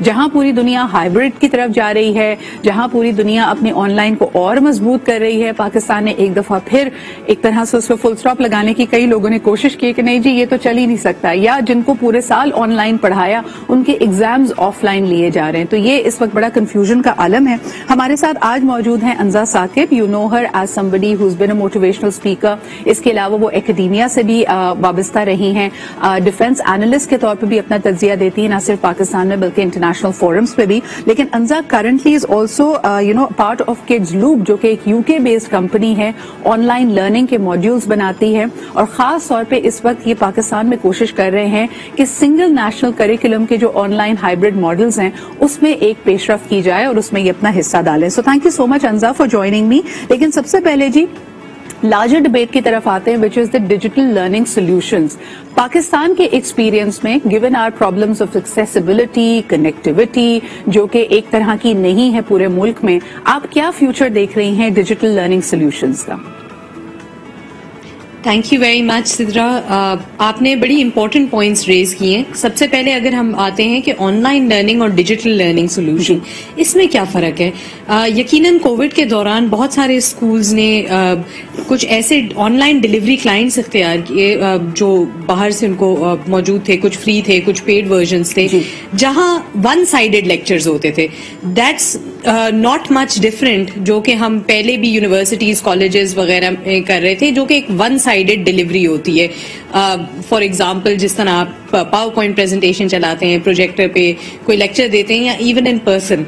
جہاں پوری دنیا ہائبرڈ کی طرف جا رہی ہے, جہاں پوری دنیا اپنی آن لائن کو اور مضبوط کر رہی ہے, پاکستان نے ایک دفعہ پھر ایک طرح سے اس کو فل سٹاپ لگانے کی کئی لوگوں نے کوشش کی کہ نہیں جی یہ تو چل ہی نہیں سکتا, یا جن کو پورے سال آن لائن پڑھایا ان کے ایگزامز آف لائن لیے جا رہے ہیں. تو یہ اس وقت بڑا کنفیوژن کا عالم ہے. ہمارے ساتھ آج موجود ہیں Anza Saqib. You know her is somebody who's been a motivational speaker. اس کے علاوہ وہ ایکیڈیمیا سے بھی وابستہ رہی ہیں, ڈیفینس اینالسٹ کے طور پہ بھی اپنا تجزیہ دیتی ہیں, نہ صرف پاکستان میں بلکہ انٹرنیشنل فورمز پہ بھی. لیکن Anza currently is also part of kids loop, جو کہ ایک UK بیسڈ کمپنی ہے, آن لائن لرننگ کے ماڈیولز بناتی ہے, اور خاص طور پہ اس وقت یہ پاکستان میں کوشش کر رہے ہیں کہ سنگل نیشنل کریکولم کے جو آن لائن ہائبرڈ ماڈلز ہیں اس میں ایک پیش رفت کی جائے اور اس میں یہ اپنا حصہ ڈالیں. So thank you so much Anza for joining me. لیکن سب سے پہلے جی لارجر ڈبیٹ کی طرف آتے ہیں, which is the digital learning solutions. Pakistan کے ایکسپیرینس میں given are problems of accessibility, connectivity, جو کہ ایک طرح کی نہیں ہے پورے ملک میں, آپ کیا فیوچر دیکھ رہی ہیں ڈیجیٹل لرننگ سولوشنز کا؟ Thank you very much Sidra. آپ نے بڑی امپورٹنٹ پوائنٹس ریز کیے ہیں. سب سے پہلے اگر ہم آتے ہیں کہ آن لائن لرننگ اور ڈیجیٹل لرننگ سولوشن, اس میں کیا فرق ہے؟ یقیناً کووڈ کے دوران بہت سارے اسکولز نے کچھ ایسے آن لائن ڈلیوری کلائنٹس اختیار کیے جو باہر سے ان کو موجود تھے, کچھ فری تھے, کچھ پیڈ ورژنس تھے, جہاں ون سائیڈڈ لیکچرز ہوتے تھے. دیٹس ناٹ مچ ڈفرنٹ جو کہ ہم پہلے بھی یونیورسٹیز, کالجز وغیرہ کر رہے تھے, جو کہ ایک ون سائیڈڈ ڈلیوری ہوتی ہے. فار ایگزامپل جس طرح آپ پاور پوائنٹ پریزنٹیشن چلاتے ہیں, پروجیکٹر پہ کوئی لیکچر دیتے ہیں, یا ایون ان پرسن.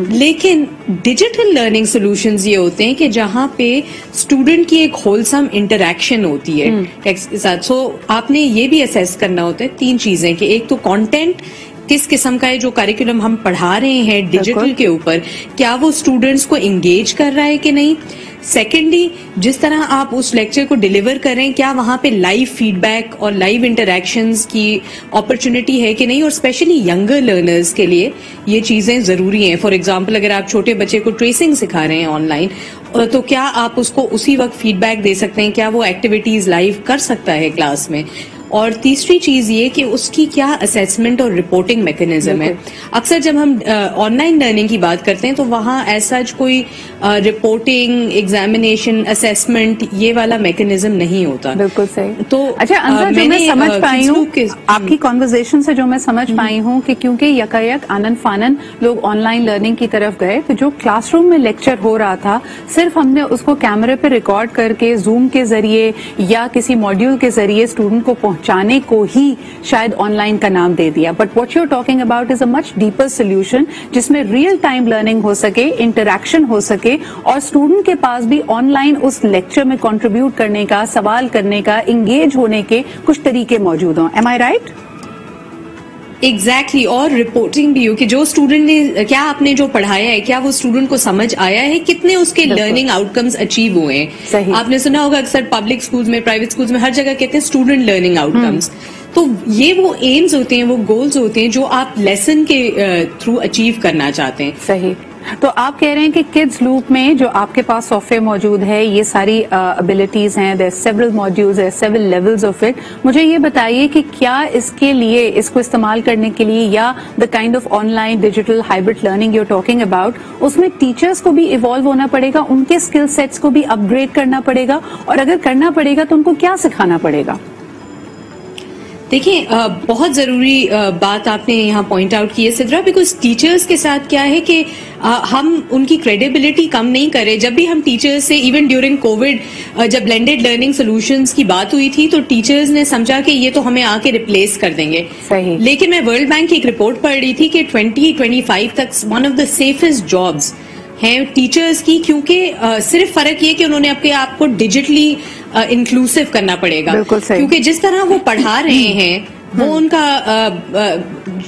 لیکن ڈیجیٹل لرننگ سولوشنز یہ ہوتے ہیں کہ جہاں پہ اسٹوڈنٹ کی ایک ہولسم انٹریکشن ہوتی ہے ٹیکسٹ کے ساتھ. سو آپ نے یہ بھی اسیس کرنا ہوتا ہے تین چیزیں, کہ ایک تو کانٹینٹ کس قسم کا ہے جو کریکولم ہم پڑھا رہے ہیں ڈیجیٹل کے اوپر, کیا وہ اسٹوڈنٹس کو انگیج کر رہا ہے کہ نہیں. سیکنڈلی, جس طرح آپ اس لیکچر کو ڈیلیور کر رہے ہیں, کیا وہاں پہ لائیو فیڈ بیک اور لائیو انٹریکشنز کی اپرچونٹی ہے کہ نہیں, اور اسپیشلی ینگر لرنرز کے لیے یہ چیزیں ضروری ہیں. فار ایگزامپل اگر آپ چھوٹے بچے کو ٹریسنگ سکھا رہے ہیں آن لائن, تو کیا آپ اس کو اسی وقت فیڈ بیک دے سکتے ہیں, کیا وہ ایکٹیویٹیز لائیو کر سکتا ہے کلاس میں. اور تیسری چیز یہ کہ اس کی کیا اسیسمنٹ اور رپورٹنگ میکنزم ہے. اکثر جب ہم آن لائن لرننگ کی بات کرتے ہیں تو وہاں ایسا کوئی رپورٹنگ, ایگزامینیشن, اسیسمنٹ یہ والا میکنزم نہیں ہوتا. بالکل صحیح. تو اچھا انزا, جو میں سمجھ پائی ہوں آپ کی کانورزیشن سے, جو میں سمجھ پائی ہوں کہ کیونکہ یکایک آنن فانن لوگ آن لائن لرننگ کی طرف گئے, تو جو کلاس روم میں لیکچر ہو رہا تھا صرف ہم نے اس کو کیمرے پہ ریکارڈ کر کے زوم کے ذریعے یا کسی ماڈیول کے ذریعے اسٹوڈنٹ کو پہنچانے کو ہی شاید آن لائن کا نام دے دیا. But what you are talking about is a much deeper solution, جس میں ریئل ٹائم لرننگ ہو سکے, انٹریکشن ہو سکے, اور اسٹوڈنٹ کے پاس بھی آن لائن اس لیکچر میں کنٹریبیوٹ کرنے کا, سوال کرنے کا, انگیج ہونے کے کچھ طریقے موجود ہوں. ایم آئی رائٹ؟ ایگزیکٹلی. اور رپورٹنگ بھی ہو کہ جو اسٹوڈنٹ نے, کیا آپ نے جو پڑھایا ہے کیا وہ اسٹوڈنٹ کو سمجھ آیا ہے, کتنے اس کے لرننگ آؤٹ کمز اچیو ہوئے ہیں. آپ نے سنا ہوگا اکثر پبلک اسکولز میں, پرائیویٹ اسکولز میں, ہر جگہ کہتے ہیں اسٹوڈنٹ لرننگ آؤٹ کمز. تو یہ وہ ایمز ہوتے ہیں, وہ گولز ہوتے ہیں جو آپ لیسن کے تھرو اچیو کرنا چاہتے ہیں. صحیح. تو آپ کہہ رہے ہیں کہ کڈز لوپ میں جو آپ کے پاس سافٹ ویئر موجود ہے, یہ ساری ابیلٹیز ہیں, there several modules, there several levels of it. مجھے یہ بتائیے کہ کیا اس کے لیے, اس کو استعمال کرنے کے لیے, یا the kind of online digital hybrid learning you talking about, اس میں ٹیچرس کو بھی ایوالو ہونا پڑے گا, ان کے اسکل سیٹس کو بھی اپ گریڈ کرنا پڑے گا, اور اگر کرنا پڑے گا تو ان کو کیا سکھانا پڑے گا؟ دیکھیں, بہت ضروری بات آپ نے یہاں پوائنٹ آؤٹ کی ہے سدرا, بیکاز ٹیچرز کے ساتھ کیا ہے کہ ہم ان کی کریڈیبلٹی کم نہیں کرے. جب بھی ہم ٹیچرز سے, ایون ڈیورنگ کووڈ جب بلینڈیڈ لرننگ سولوشنز کی بات ہوئی تھی, تو ٹیچرز نے سمجھا کہ یہ تو ہمیں آ کے ریپلیس کر دیں گے. صحیح. لیکن میں ورلڈ بینک کی ایک رپورٹ پڑھ رہی تھی کہ 2025 تک one of the safest jobs ہیں ٹیچرز کی, کیونکہ صرف فرق یہ کہ انہوں نے اپنے آپ کو ڈیجیٹلی انکلوسیو کرنا پڑے گا. کیونکہ جس طرح وہ پڑھا رہے ہیں, وہ ان کا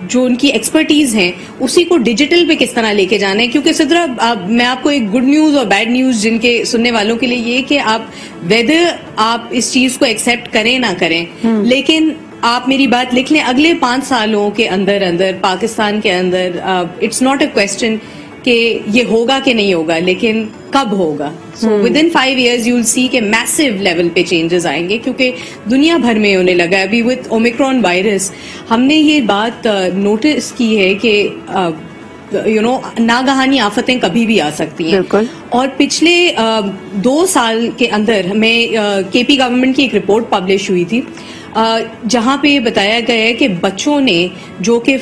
جو ان کی ایکسپرٹیز ہیں اسی کو ڈیجیٹل پہ کس طرح لے کے جانا ہے. کیونکہ سدرا, میں آپ کو ایک گڈ نیوز اور بیڈ نیوز جن کے سننے والوں کے لیے یہ کہ آپ ویدر آپ اس چیز کو ایکسپٹ کریں نہ کریں, لیکن آپ میری بات لکھ لیں, اگلے 5 سالوں کے اندر پاکستان کے اندر اٹس ناٹ اے کوشچن کہ یہ ہوگا کہ نہیں ہوگا, لیکن کب ہوگا. So with in 5 years you will see کہ میسو لیول پہ چینجز آئیں گے, کیونکہ دنیا بھر میں ہونے لگا ہے. ابھی وتھ اومیکرون وائرس ہم نے یہ بات نوٹس کی ہے کہ ناگہانی آفتیں کبھی بھی آ سکتی ہیں. اور پچھلے 2 سال کے اندر ہمیں کے پی گورنمنٹ کی ایک رپورٹ پبلش ہوئی تھی جہاں پہ یہ بتایا گیا ہے کہ بچوں نے جو کہ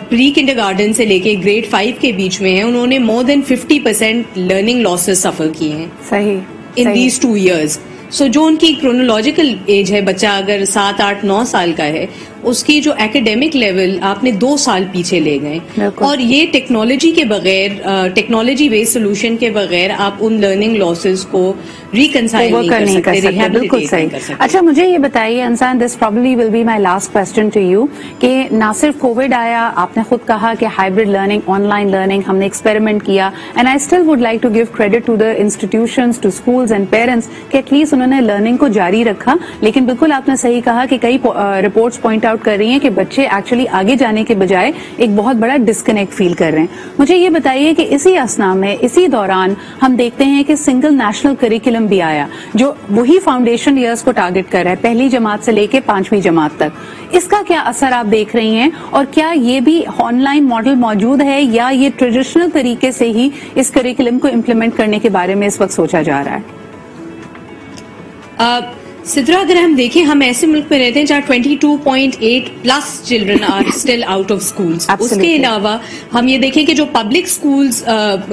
پری کنڈر گارڈن سے لے کے گریڈ 5 کے بیچ میں ہیں, انہوں نے more than 50% لرننگ لاسز سفر کیے ہیں. صحیح. In these 2 years. سو جو ان کی کرونالوجیکل ایج ہے, بچہ اگر 7, 8, 9 سال کا ہے, اس کی جو ایکیڈیمک لیول آپ نے 2 سال پیچھے لے گئے. اور یہ ٹیکنالوجی کے بغیر, ٹیکنالوجی بیسڈ سولوشن کے بغیر آپ ان لرننگ لاسز کو ریکنسائل نہیں کر سکتے. بالکل صحیح. اچھا مجھے یہ بتائیے انسان, this probably will be my last question to you, کہ نہ صرف کووڈ آیا, آپ نے خود کہا کہ hybrid learning, online learning ہم نے ایکسپیریمنٹ کیا, and I still would like to give credit to the institutions, to schools and parents کہ ایٹ لیسٹ انہوں نے لرننگ کو جاری رکھا. لیکن بالکل آپ نے صحیح کہا کہ کئی رپورٹس پوائنٹ آؤٹ کر رہی ہیں کہ بچے ایکچولی آگے جانے کے بجائے ایک بہت بڑا ڈسکنیکٹ فیل کر رہے ہیں. مجھے یہ بتائیے کہ اسی اسنا میں, اسی دوران ہم دیکھتے ہیں کہ سنگل نیشنل کریکولم بھی آیا جو وہی فاؤنڈیشن ایئرز کو ٹارگٹ کر رہا ہے, پہلی جماعت سے لے کے 5ویں جماعت تک. اس کا کیا اثر آپ دیکھ رہی ہیں, اور کیا یہ بھی آن لائن ماڈل موجود ہے یا یہ ٹریڈیشنل طریقے سے ہی اس کریکولم کو امپلیمنٹ کرنے کے بارے میں اس وقت سوچا جا رہا ہے؟ سدرا, اگر ہم دیکھیں, ہم ایسے ملک میں رہتے ہیں جہاں 22.8+ children are still out of schools. اس کے علاوہ ہم یہ دیکھیں کہ جو پبلک اسکولس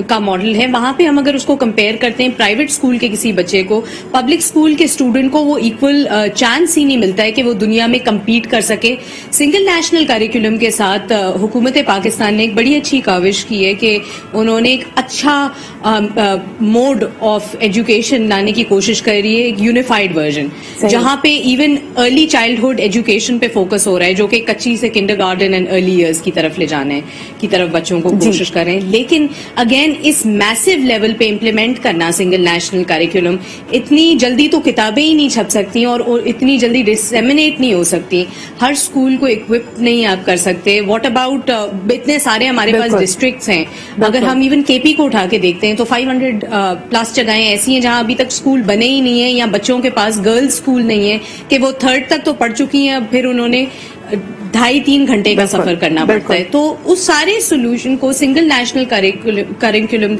کا ماڈل ہے, وہاں پہ ہم اگر اس کو کمپیئر کرتے ہیں پرائیویٹ اسکول کے کسی بچے کو, پبلک اسکول کے اسٹوڈنٹ کو وہ ایکول چانس ہی نہیں ملتا ہے کہ وہ دنیا میں کمپیٹ کر سکے. سنگل نیشنل کریکولم کے ساتھ حکومت پاکستان نے ایک بڑی اچھی کاوش کی ہے کہ انہوں نے ایک اچھا موڈ آف ایجوکیشن لانے کی کوشش کر رہی ہے, ایک یونیفائڈ ورژن جہاں پہ ایون ارلی چائلڈہڈ ایجوکیشن پہ فوکس ہو رہا ہے, جو کہ کچی سے kinder garden and early years کی طرف لے جانے کی طرف بچوں کو کوشش کر رہے ہیں. لیکن اگین اس میسو لیول پہ امپلیمنٹ کرنا سنگل نیشنل کریکولم, اتنی جلدی تو کتابیں ہی نہیں چھپ سکتی اور اتنی جلدی ڈسیمینیٹ نہیں ہو سکتی. ہر اسکول کو اکوپ نہیں آپ کر سکتے. واٹ اباؤٹ اتنے سارے ہمارے پاس ڈسٹرکٹس ہیں, اگر ہم ایون کے پی کو اٹھا کے دیکھتے ہیں تو 500+ جگہیں ایسی ہیں جہاں ابھی تک اسکول بنے ہی نہیں ہیں, یا بچوں کے پاس گرلز اسکول نہیں ہے کہ وہ 3rd تک تو پڑھ چکی ہیں, اب پھر انہوں نے 2.5-3 گھنٹے کا سفر کرنا پڑتا ہے. تو اس سارے سولوشن کو single national curriculum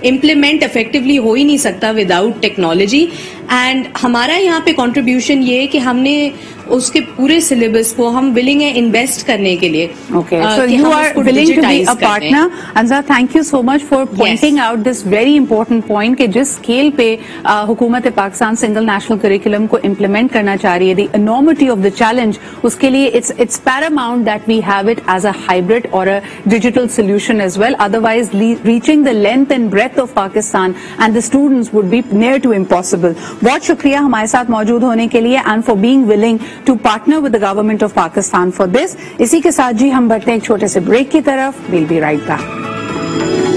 implement effectively ہو ہی نہیں سکتا وداؤٹ ٹیکنالوجی. اینڈ ہمارا یہاں پہ کنٹریبیوشن یہ ہے کہ ہم نے اس کے پورے سلیبس کو ہم ولنگ ہیں انویسٹ کرنے کے لیے. So you are willing to be a partner. Anza, thank you so much for pointing out this very important point کہ جس اسکیل پہ حکومت پاکستان سنگل نیشنل کریکولم کو امپلیمنٹ کرنا چاہ رہی ہے, the enormity of the challenge, اس کے لیے it's paramount that we have it as a hybrid or a digital solution as well. Otherwise, reaching the length and breadth of Pakistan and the students would be near to impossible. بہت شکریہ ہمارے ساتھ موجود ہونے کے لیے and for being willing to partner with the government of Pakistan for this. اسی کے ساتھ جی ہم بڑھتے ہیں ایک چھوٹے سے بریک کی طرف. We'll be right back.